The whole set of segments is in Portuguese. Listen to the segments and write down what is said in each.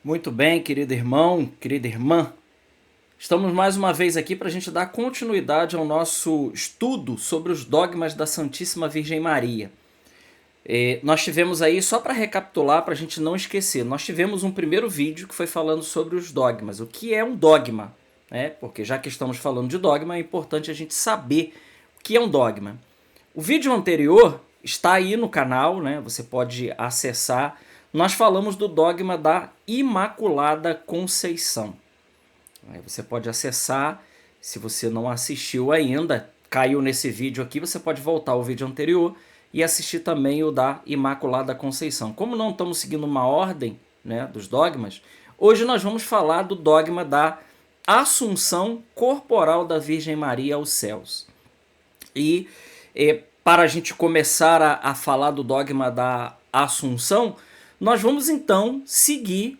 Muito bem, querido irmão, querida irmã. Estamos mais uma vez aqui para a gente dar continuidade ao nosso estudo sobre os dogmas da Santíssima Virgem Maria. Nós tivemos aí, só para recapitular, para a gente não esquecer, nós tivemos um primeiro vídeo que foi falando sobre os dogmas. O que é um dogma? Porque já que estamos falando de dogma, é importante a gente saber o que é um dogma. O vídeo anterior está aí no canal, né? Você pode acessar. Nós falamos do dogma da Imaculada Conceição. Você pode acessar, se você não assistiu ainda, caiu nesse vídeo aqui, você pode voltar ao vídeo anterior e assistir também o da Imaculada Conceição. Como não estamos seguindo uma ordem, né, dos dogmas, hoje nós vamos falar do dogma da Assunção Corporal da Virgem Maria aos céus. E para a gente começar a falar do dogma da Assunção, nós vamos então seguir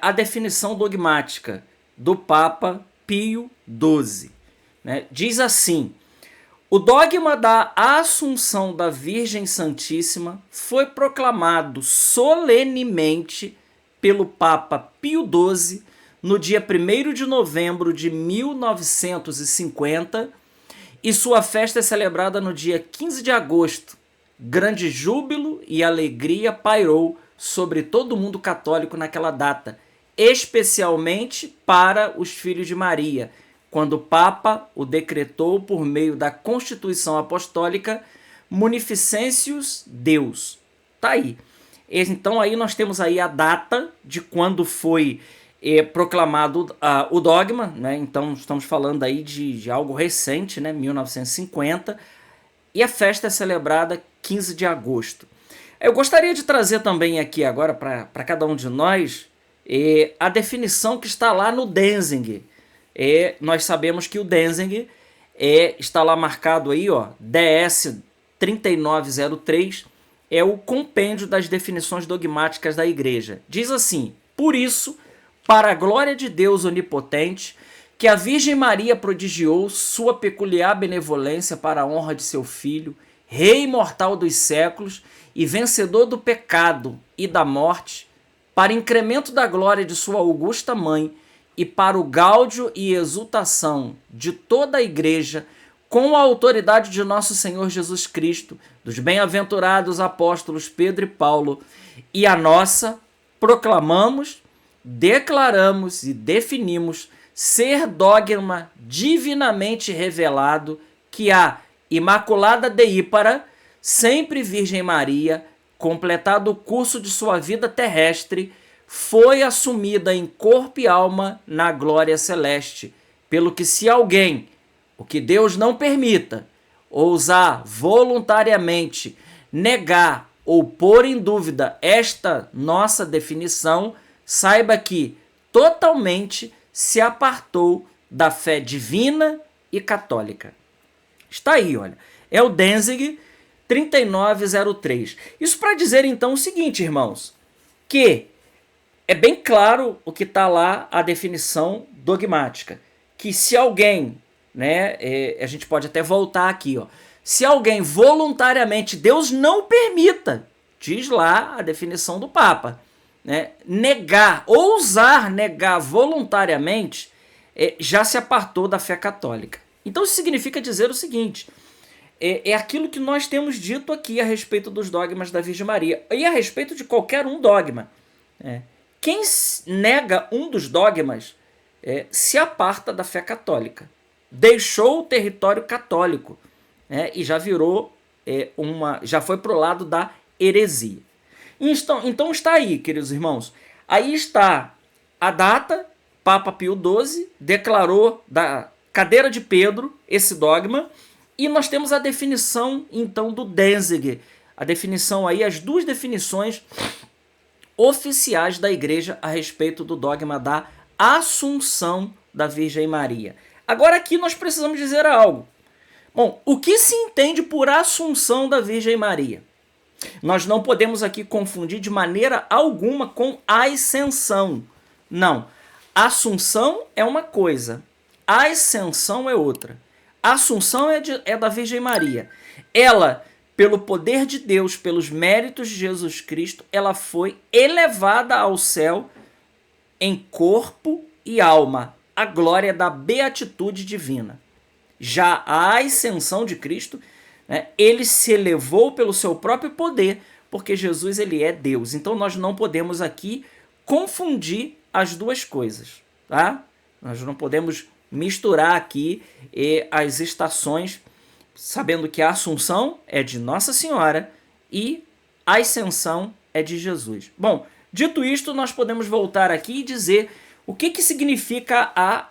a definição dogmática do Papa Pio XII. Né? Diz assim: o dogma da Assunção da Virgem Santíssima foi proclamado solenemente pelo Papa Pio XII no dia 1º de novembro de 1950 e sua festa é celebrada no dia 15 de agosto. Grande júbilo e alegria pairou sobre todo o mundo católico naquela data, especialmente para os filhos de Maria, quando o Papa o decretou por meio da Constituição Apostólica Munificentius Deus. Tá aí. Então aí nós temos aí a data de quando foi proclamado o dogma, né? Então estamos falando aí de algo recente, né? 1950, e a festa é celebrada 15 de agosto. Eu gostaria de trazer também aqui agora para cada um de nós a definição que está lá no Denzing. Nós sabemos que o Denzing está lá marcado aí, ó, DS 3903, é o compêndio das definições dogmáticas da Igreja. Diz assim: por isso, para a glória de Deus onipotente, que a Virgem Maria prodigiou sua peculiar benevolência para a honra de seu Filho, Rei imortal dos séculos e vencedor do pecado e da morte, para incremento da glória de sua augusta mãe e para o gáudio e exultação de toda a Igreja, com a autoridade de nosso Senhor Jesus Cristo, dos bem-aventurados apóstolos Pedro e Paulo, e a nossa, proclamamos, declaramos e definimos ser dogma divinamente revelado que a Imaculada Deípara, sempre Virgem Maria, completado o curso de sua vida terrestre, foi assumida em corpo e alma na glória celeste, pelo que se alguém, o que Deus não permita, ousar voluntariamente negar ou pôr em dúvida esta nossa definição, saiba que totalmente se apartou da fé divina e católica. Está aí, olha. É o Denzing 3903. Isso para dizer então o seguinte, irmãos, que é bem claro o que está lá, a definição dogmática, que se alguém, né, a gente pode até voltar aqui, ó, se alguém voluntariamente, Deus não permita, diz lá a definição do Papa, né, negar, ousar negar voluntariamente, já se apartou da fé católica. Então isso significa dizer o seguinte: é aquilo que nós temos dito aqui a respeito dos dogmas da Virgem Maria e a respeito de qualquer um dogma. Quem nega um dos dogmas se aparta da fé católica, deixou o território católico, e já virou já foi para o lado da heresia. Então está aí, queridos irmãos, aí está a data. Papa Pio XII declarou da cadeira de Pedro esse dogma, e nós temos a definição então do Denzing, a definição aí, as duas definições oficiais da Igreja a respeito do dogma da Assunção da Virgem Maria. Agora aqui nós precisamos dizer algo. Bom, o que se entende por Assunção da Virgem Maria? Nós não podemos aqui confundir de maneira alguma com ascensão. Não. Assunção é uma coisa, ascensão é outra. A Assunção é da Virgem Maria. Ela, pelo poder de Deus, pelos méritos de Jesus Cristo, ela foi elevada ao céu em corpo e alma, a glória da beatitude divina. Já a ascensão de Cristo, né, ele se elevou pelo seu próprio poder, porque Jesus ele é Deus. Então nós não podemos aqui confundir as duas coisas, tá? Nós não podemos misturar aqui as estações, sabendo que a Assunção é de Nossa Senhora e a Ascensão é de Jesus. Bom, dito isto, nós podemos voltar aqui e dizer o que significa a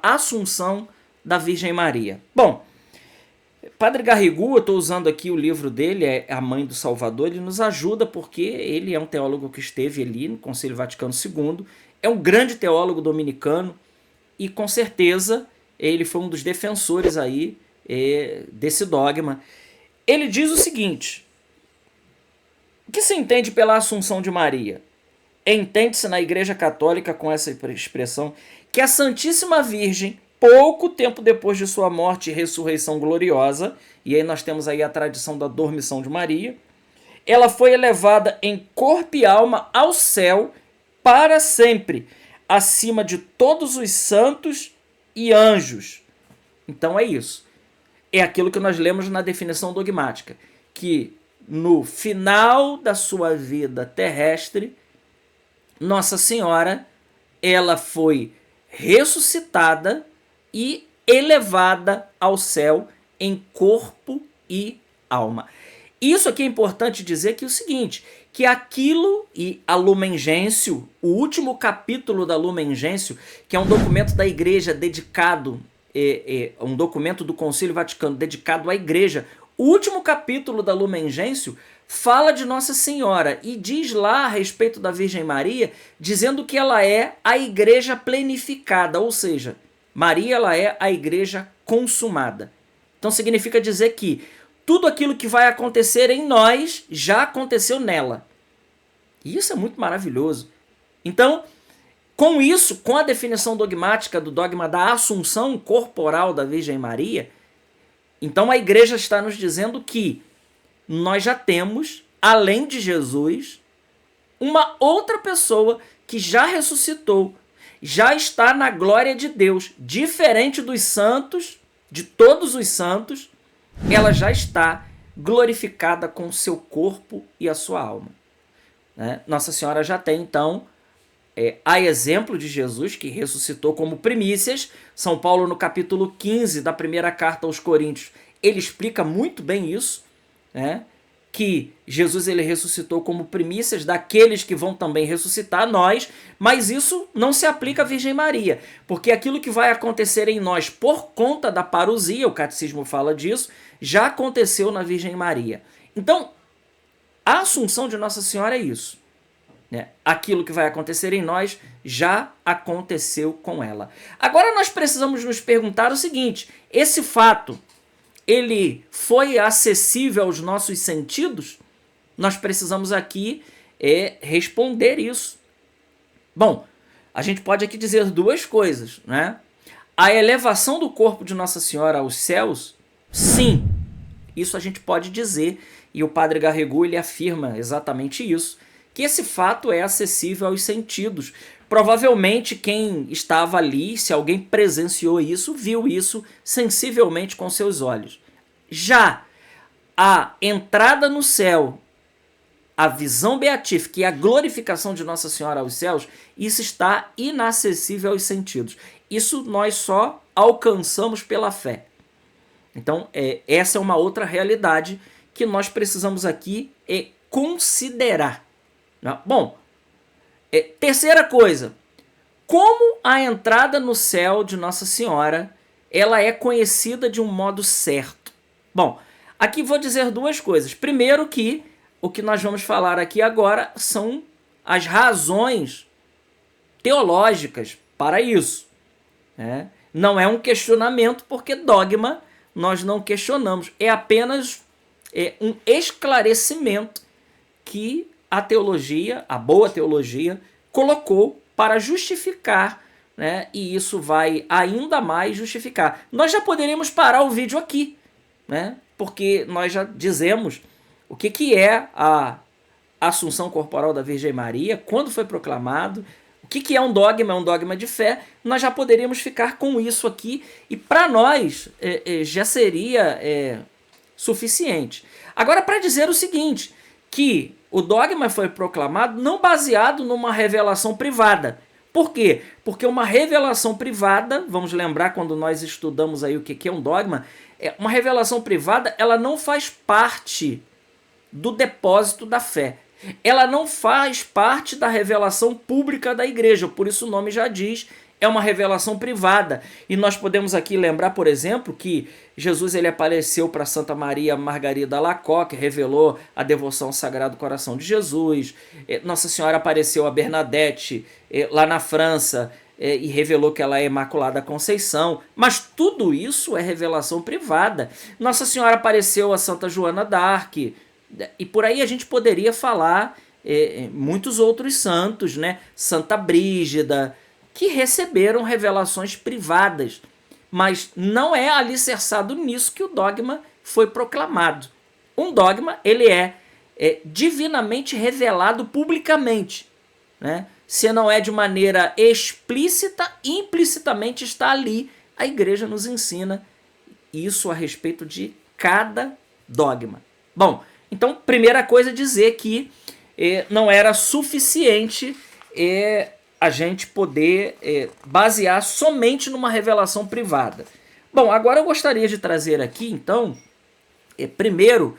Assunção da Virgem Maria. Bom, Padre Garrigou, eu estou usando aqui o livro dele, é A Mãe do Salvador, ele nos ajuda porque ele é um teólogo que esteve ali no Concílio Vaticano II, é um grande teólogo dominicano e com certeza ele foi um dos defensores aí desse dogma. Ele diz o seguinte: o que se entende pela Assunção de Maria? Entende-se na Igreja Católica com essa expressão que a Santíssima Virgem, pouco tempo depois de sua morte e ressurreição gloriosa, e aí nós temos aí a tradição da dormição de Maria, ela foi elevada em corpo e alma ao céu para sempre, acima de todos os santos e anjos. Então é isso. É aquilo que nós lemos na definição dogmática, que no final da sua vida terrestre, Nossa Senhora, ela foi ressuscitada e elevada ao céu em corpo e alma. Isso aqui é importante dizer que é o seguinte, que aquilo e a Lumen Gentium, o último capítulo da Lumen Gentium, que é um documento da Igreja dedicado, um documento do Concílio Vaticano dedicado à Igreja, o último capítulo da Lumen Gentium fala de Nossa Senhora e diz lá a respeito da Virgem Maria, dizendo que ela é a Igreja plenificada, ou seja, Maria ela é a Igreja consumada. Então significa dizer que tudo aquilo que vai acontecer em nós já aconteceu nela. E isso é muito maravilhoso. Então, com isso, com a definição dogmática do dogma da Assunção corporal da Virgem Maria, então a Igreja está nos dizendo que nós já temos, além de Jesus, uma outra pessoa que já ressuscitou, já está na glória de Deus, diferente dos santos, de todos os santos, ela já está glorificada com o seu corpo e a sua alma. Né? Nossa Senhora já tem, então, a exemplo de Jesus, que ressuscitou como primícias. São Paulo, no capítulo 15 da primeira carta aos Coríntios, ele explica muito bem isso, né? Que Jesus ele ressuscitou como primícias daqueles que vão também ressuscitar, nós, mas isso não se aplica à Virgem Maria, porque aquilo que vai acontecer em nós por conta da parousia, o catecismo fala disso, já aconteceu na Virgem Maria. Então, a Assunção de Nossa Senhora é isso. Né? Aquilo que vai acontecer em nós já aconteceu com ela. Agora nós precisamos nos perguntar o seguinte, esse fato, ele foi acessível aos nossos sentidos? Nós precisamos aqui responder isso. Bom, a gente pode aqui dizer duas coisas, né? A elevação do corpo de Nossa Senhora aos céus, sim, isso a gente pode dizer, e o Padre Garrigou ele afirma exatamente isso, que esse fato é acessível aos sentidos. Provavelmente quem estava ali, se alguém presenciou isso, viu isso sensivelmente com seus olhos. Já a entrada no céu, a visão beatífica e a glorificação de Nossa Senhora aos céus, isso está inacessível aos sentidos. Isso nós só alcançamos pela fé. Então, essa é uma outra realidade que nós precisamos aqui considerar. Bom, terceira coisa, como a entrada no céu de Nossa Senhora, ela é conhecida de um modo certo? Bom, aqui vou dizer duas coisas. Primeiro que o que nós vamos falar aqui agora são as razões teológicas para isso. Né? Não é um questionamento, porque dogma nós não questionamos. É apenas um esclarecimento que a teologia, a boa teologia, colocou para justificar, né? E isso vai ainda mais justificar. Nós já poderíamos parar o vídeo aqui, né? Porque nós já dizemos o que é a Assunção Corporal da Virgem Maria, quando foi proclamado, o que é um dogma? É um dogma de fé. Nós já poderíamos ficar com isso aqui e para nós já seria suficiente. Agora, para dizer o seguinte, que o dogma foi proclamado não baseado numa revelação privada. Por quê? Porque uma revelação privada, vamos lembrar quando nós estudamos aí o que é um dogma, uma revelação privada, ela não faz parte do depósito da fé. Ela não faz parte da revelação pública da igreja, por isso o nome já diz, é uma revelação privada. E nós podemos aqui lembrar, por exemplo, que Jesus ele apareceu para Santa Maria Margarida Alacoque, revelou a devoção ao Sagrado Coração de Jesus. Nossa Senhora apareceu a Bernadette lá na França e revelou que ela é Imaculada Conceição. Mas tudo isso é revelação privada. Nossa Senhora apareceu a Santa Joana d'Arc, e por aí a gente poderia falar muitos outros santos, né? Santa Brígida, que receberam revelações privadas, mas não é alicerçado nisso que o dogma foi proclamado. Um dogma, ele é divinamente revelado publicamente, né? Se não é de maneira explícita, implicitamente está ali. A igreja nos ensina isso a respeito de cada dogma. Bom, então, primeira coisa é dizer que não era suficiente a gente poder basear somente numa revelação privada. Bom, agora eu gostaria de trazer aqui, então, primeiro,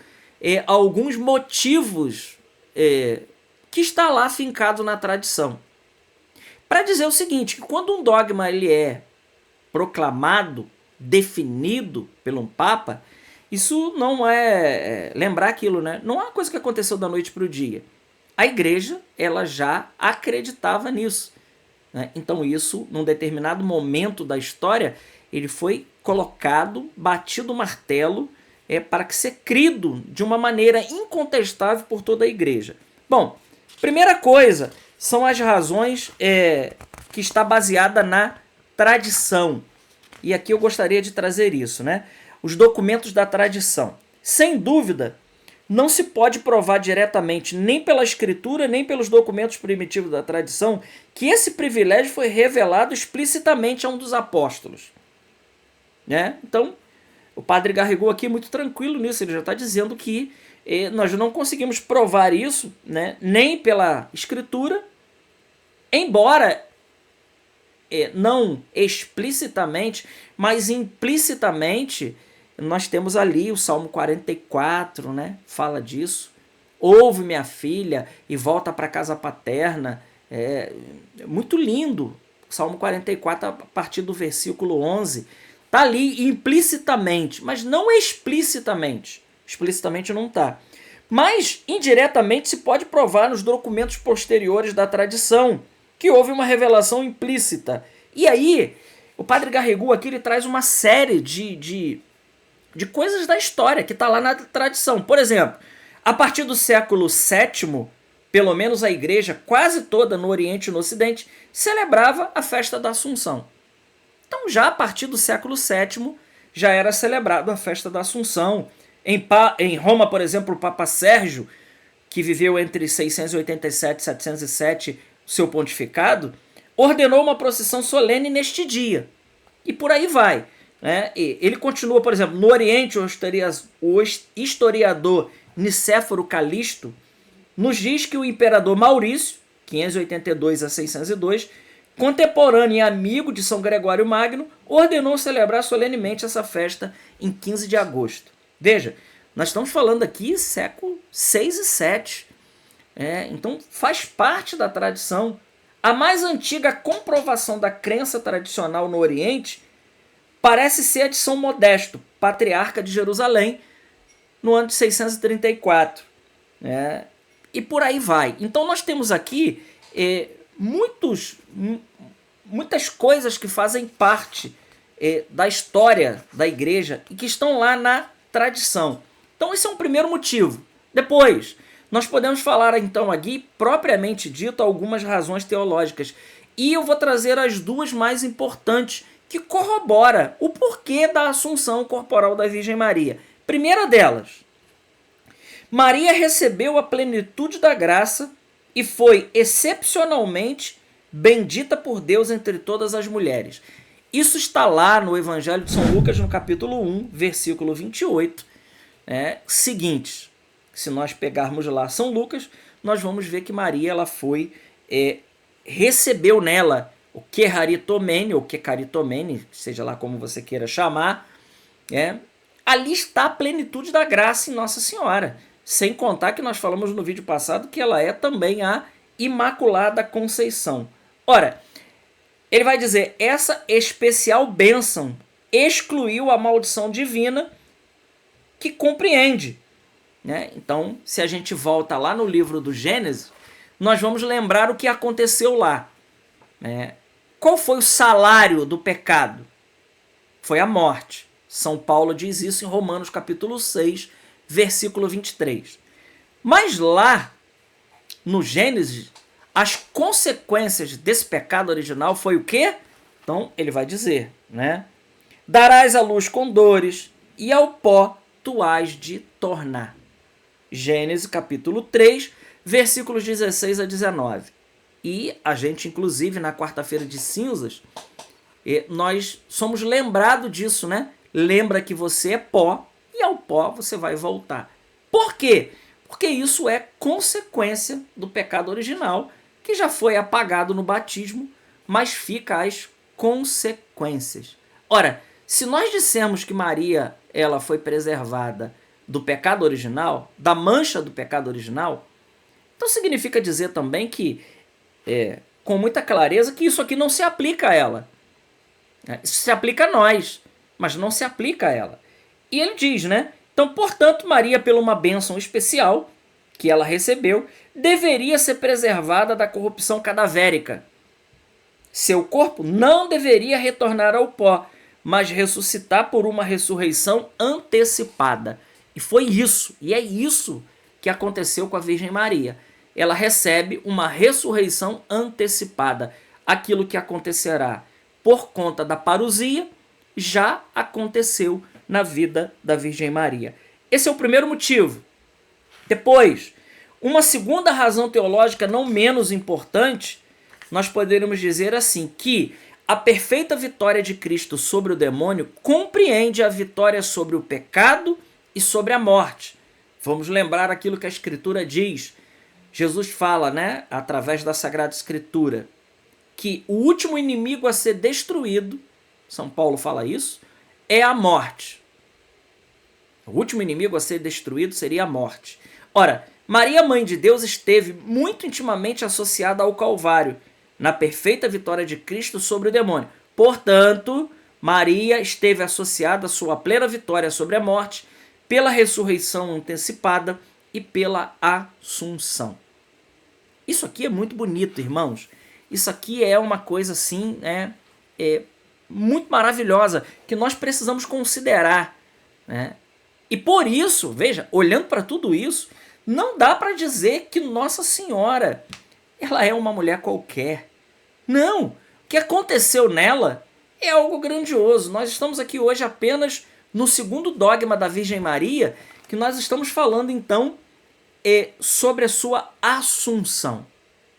alguns motivos que está lá fincado na tradição. Para dizer o seguinte, que quando um dogma ele é proclamado, definido por um Papa, isso não lembrar aquilo, né? Não é uma coisa que aconteceu da noite para o dia. A igreja, ela já acreditava nisso, né? Então isso, num determinado momento da história, ele foi colocado, batido o martelo, para que ser crido de uma maneira incontestável por toda a igreja. Bom, primeira coisa, são as razões que está baseada na tradição. E aqui eu gostaria de trazer isso, né? Os documentos da tradição. Sem dúvida, não se pode provar diretamente, nem pela escritura, nem pelos documentos primitivos da tradição, que esse privilégio foi revelado explicitamente a um dos apóstolos, né? Então, o padre Garrigou aqui é muito tranquilo nisso, ele já está dizendo que nós não conseguimos provar isso, né, nem pela escritura, embora não explicitamente, mas implicitamente, nós temos ali o Salmo 44, né? Fala disso. Ouve, minha filha, e volta para casa paterna. Muito lindo. Salmo 44, a partir do versículo 11. Está ali implicitamente, mas não explicitamente. Explicitamente não está. Mas, indiretamente, se pode provar nos documentos posteriores da tradição que houve uma revelação implícita. E aí, o padre Garrigou aqui ele traz uma série de coisas da história que está lá na tradição. Por exemplo, a partir do século VII, pelo menos a igreja quase toda no Oriente e no Ocidente celebrava a festa da Assunção. Então já a partir do século VII já era celebrado a festa da Assunção. Em Roma, por exemplo, o Papa Sérgio, que viveu entre 687 e 707 seu pontificado, ordenou uma procissão solene neste dia. E por aí vai. Ele continua, por exemplo, no Oriente, o historiador Nicéforo Calisto nos diz que o imperador Maurício, 582 a 602, contemporâneo e amigo de São Gregório Magno, ordenou celebrar solenemente essa festa em 15 de agosto. Veja, nós estamos falando aqui século 6 e 7. Então faz parte da tradição. A mais antiga comprovação da crença tradicional no Oriente parece ser a de São Modesto, patriarca de Jerusalém, no ano de 634. E por aí vai. Então nós temos aqui muitas coisas que fazem parte da história da igreja e que estão lá na tradição. Então esse é um primeiro motivo. Depois, nós podemos falar então aqui, propriamente dito, algumas razões teológicas. E eu vou trazer as duas mais importantes que corrobora o porquê da Assunção Corporal da Virgem Maria. Primeira delas, Maria recebeu a plenitude da graça e foi excepcionalmente bendita por Deus entre todas as mulheres. Isso está lá no Evangelho de São Lucas, no capítulo 1, versículo 28. Seguinte, se nós pegarmos lá São Lucas, nós vamos ver que Maria ela foi, recebeu nela o queraritomene, ou quecaritomene, seja lá como você queira chamar, ali está a plenitude da graça em Nossa Senhora. Sem contar que nós falamos no vídeo passado que ela é também a Imaculada Conceição. Ora, ele vai dizer, essa especial bênção excluiu a maldição divina que compreende. Então, se a gente volta lá no livro do Gênesis, nós vamos lembrar o que aconteceu lá. Qual foi o salário do pecado? Foi a morte. São Paulo diz isso em Romanos capítulo 6, versículo 23. Mas lá, no Gênesis, as consequências desse pecado original foi o quê? Então, ele vai dizer, darás à luz com dores, e ao pó tu hás de tornar. Gênesis capítulo 3, versículos 16 a 19. E a gente, inclusive, na quarta-feira de cinzas, nós somos lembrados disso, Lembra que você é pó, e ao pó você vai voltar. Por quê? Porque isso é consequência do pecado original, que já foi apagado no batismo, mas fica as consequências. Ora, se nós dissermos que Maria ela foi preservada do pecado original, da mancha do pecado original, então significa dizer também que, com muita clareza, que isso aqui não se aplica a ela. Isso se aplica a nós, mas não se aplica a ela. E ele diz, Então, portanto, Maria, pela uma bênção especial que ela recebeu, deveria ser preservada da corrupção cadavérica. Seu corpo não deveria retornar ao pó, mas ressuscitar por uma ressurreição antecipada. E foi isso, e é isso que aconteceu com a Virgem Maria. Ela recebe uma ressurreição antecipada. Aquilo que acontecerá por conta da parousia já aconteceu na vida da Virgem Maria. Esse é o primeiro motivo. Depois, uma segunda razão teológica não menos importante, nós poderíamos dizer assim, que a perfeita vitória de Cristo sobre o demônio compreende a vitória sobre o pecado e sobre a morte. Vamos lembrar aquilo que a Escritura diz. Jesus fala, através da Sagrada Escritura, que o último inimigo a ser destruído, São Paulo fala isso, é a morte. O último inimigo a ser destruído seria a morte. Ora, Maria, Mãe de Deus, esteve muito intimamente associada ao Calvário, na perfeita vitória de Cristo sobre o demônio. Portanto, Maria esteve associada à sua plena vitória sobre a morte, pela ressurreição antecipada e pela Assunção. Isso aqui é muito bonito, irmãos. Isso aqui é uma coisa assim, muito maravilhosa, que nós precisamos considerar. E por isso, veja, olhando para tudo isso, não dá para dizer que Nossa Senhora ela é uma mulher qualquer. Não! O que aconteceu nela é algo grandioso. Nós estamos aqui hoje apenas no segundo dogma da Virgem Maria, que nós estamos falando então sobre a sua Assunção.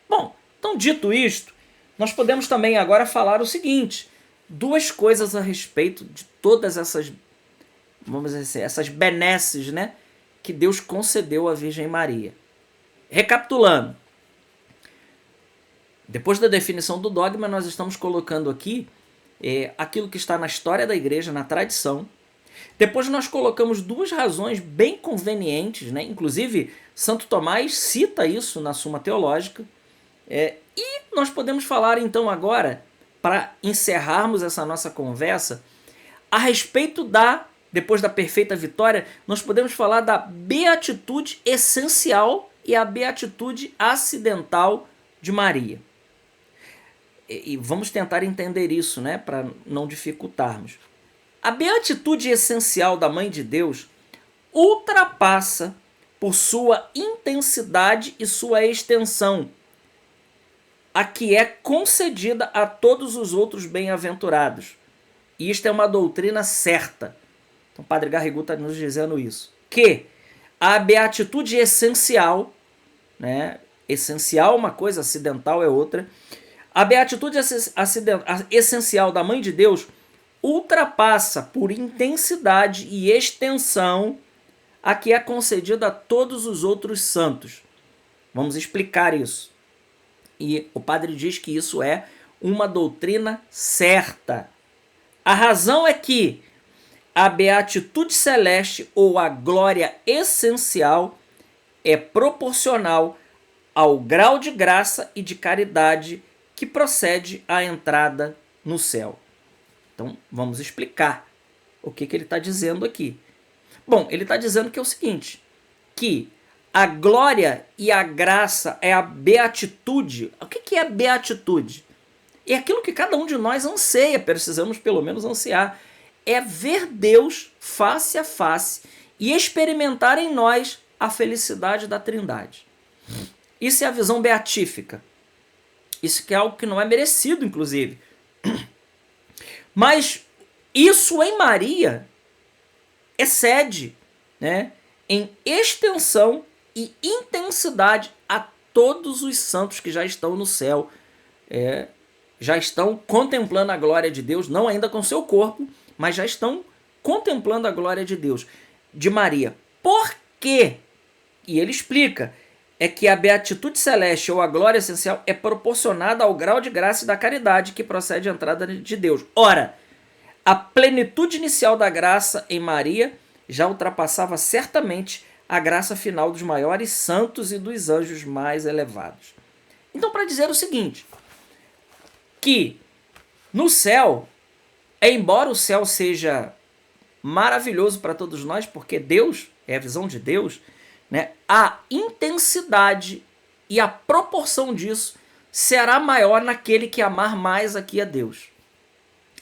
Bom, então dito isto, nós podemos também agora falar o seguinte, duas coisas a respeito de todas essas, vamos dizer assim, essas benesses, que Deus concedeu à Virgem Maria. Recapitulando, depois da definição do dogma, nós estamos colocando aqui aquilo que está na história da igreja, na tradição. Depois nós colocamos duas razões bem convenientes, inclusive Santo Tomás cita isso na Suma Teológica. E nós podemos falar então agora, para encerrarmos essa nossa conversa, a respeito depois da perfeita vitória, nós podemos falar da beatitude essencial e a beatitude acidental de Maria. E vamos tentar entender isso, para não dificultarmos. A beatitude essencial da Mãe de Deus ultrapassa por sua intensidade e sua extensão a que é concedida a todos os outros bem-aventurados. E isto é uma doutrina certa. Então, Padre Garrigou está nos dizendo isso. Que a beatitude essencial, né? Essencial é uma coisa, acidental é outra. A beatitude essencial da Mãe de Deus ultrapassa por intensidade e extensão a que é concedida a todos os outros santos. Vamos explicar isso. E o padre diz que isso é uma doutrina certa. A razão é que a beatitude celeste ou a glória essencial é proporcional ao grau de graça e de caridade que procede à entrada no céu. Então, vamos explicar o que ele está dizendo aqui. Bom, ele está dizendo que é o seguinte, que a glória e a graça é a beatitude. O que é a beatitude? É aquilo que cada um de nós anseia, precisamos pelo menos ansiar. É ver Deus face a face e experimentar em nós a felicidade da Trindade. Isso é a visão beatífica. Isso que é algo que não é merecido, inclusive. Mas isso em Maria excede, né, em extensão e intensidade a todos os santos que já estão no céu, já estão contemplando a glória de Deus, não ainda com seu corpo, mas já estão contemplando a glória de Deus, de Maria. Por quê? E ele explica, é que a beatitude celeste ou a glória essencial é proporcionada ao grau de graça e da caridade que procede à entrada de Deus. Ora, a plenitude inicial da graça em Maria já ultrapassava certamente a graça final dos maiores santos e dos anjos mais elevados. Então, para dizer o seguinte, que no céu, embora o céu seja maravilhoso para todos nós, porque Deus é a visão de Deus, né, a intensidade e a proporção disso será maior naquele que amar mais aqui a Deus.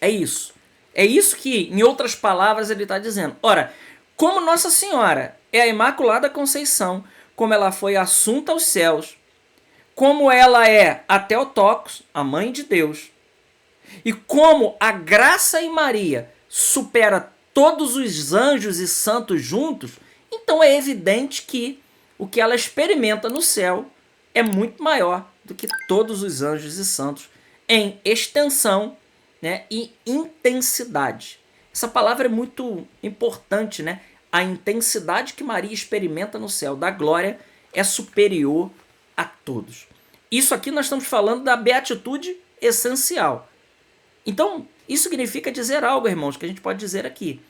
É isso. É isso que, em outras palavras, ele está dizendo. Ora, como Nossa Senhora é a Imaculada Conceição, como ela foi assunta aos céus, como ela é a Theotokos, a Mãe de Deus, e como a graça em Maria supera todos os anjos e santos juntos, então é evidente que o que ela experimenta no céu é muito maior do que todos os anjos e santos em extensão, né, e intensidade. Essa palavra é muito importante, né? A intensidade que Maria experimenta no céu da glória é superior a todos. Isso aqui nós estamos falando da beatitude essencial. Então, isso significa dizer algo, irmãos, que a gente pode dizer aqui.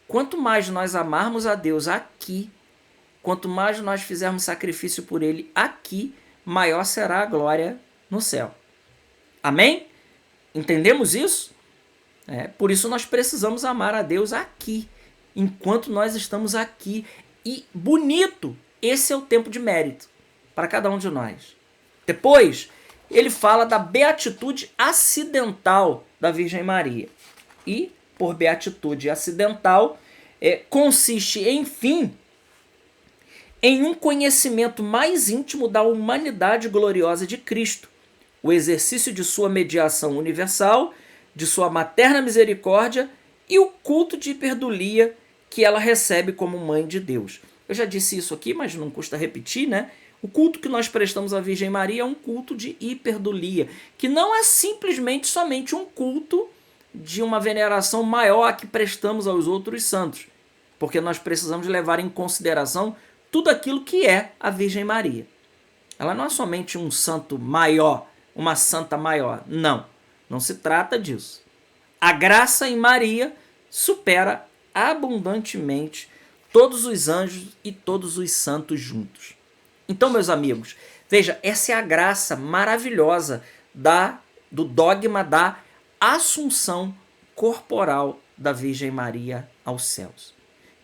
Quanto mais nós amarmos a Deus aqui, quanto mais nós fizermos sacrifício por Ele aqui, maior será a glória no céu. Amém? Entendemos isso? Por isso nós precisamos amar a Deus aqui, enquanto nós estamos aqui. E bonito, esse é o tempo de mérito para cada um de nós. Depois, ele fala da beatitude acidental da Virgem Maria. E, por beatitude acidental, consiste, enfim, em um conhecimento mais íntimo da humanidade gloriosa de Cristo, o exercício de sua mediação universal, de sua materna misericórdia e o culto de hiperdulia que ela recebe como Mãe de Deus. Eu já disse isso aqui, mas não custa repetir, né? O culto que nós prestamos à Virgem Maria é um culto de hiperdulia, que não é simplesmente somente um culto de uma veneração maior que prestamos aos outros santos, porque nós precisamos levar em consideração tudo aquilo que é a Virgem Maria. Ela não é somente um santo maior, uma santa maior. Não, não se trata disso. A graça em Maria supera abundantemente todos os anjos e todos os santos juntos. Então, meus amigos, veja, essa é a graça maravilhosa do dogma da assunção corporal da Virgem Maria aos céus.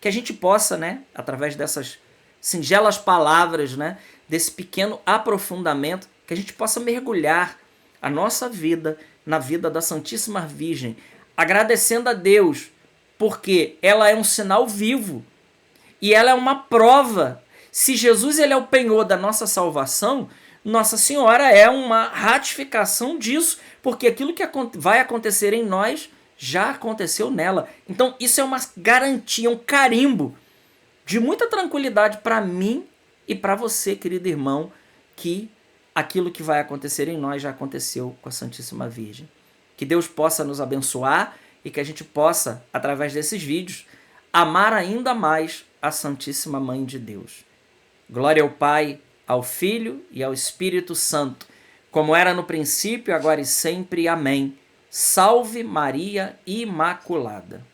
Que a gente possa, né, através dessas singelas palavras, né, desse pequeno aprofundamento, que a gente possa mergulhar a nossa vida na vida da Santíssima Virgem, agradecendo a Deus, porque ela é um sinal vivo e ela é uma prova. Se Jesus ele é o penhor da nossa salvação, Nossa Senhora é uma ratificação disso, porque aquilo que vai acontecer em nós já aconteceu nela. Então isso é uma garantia, um carimbo de muita tranquilidade para mim e para você, querido irmão, que aquilo que vai acontecer em nós já aconteceu com a Santíssima Virgem. Que Deus possa nos abençoar e que a gente possa, através desses vídeos, amar ainda mais a Santíssima Mãe de Deus. Glória ao Pai, ao Filho e ao Espírito Santo, como era no princípio, agora e sempre. Amém. Salve Maria Imaculada.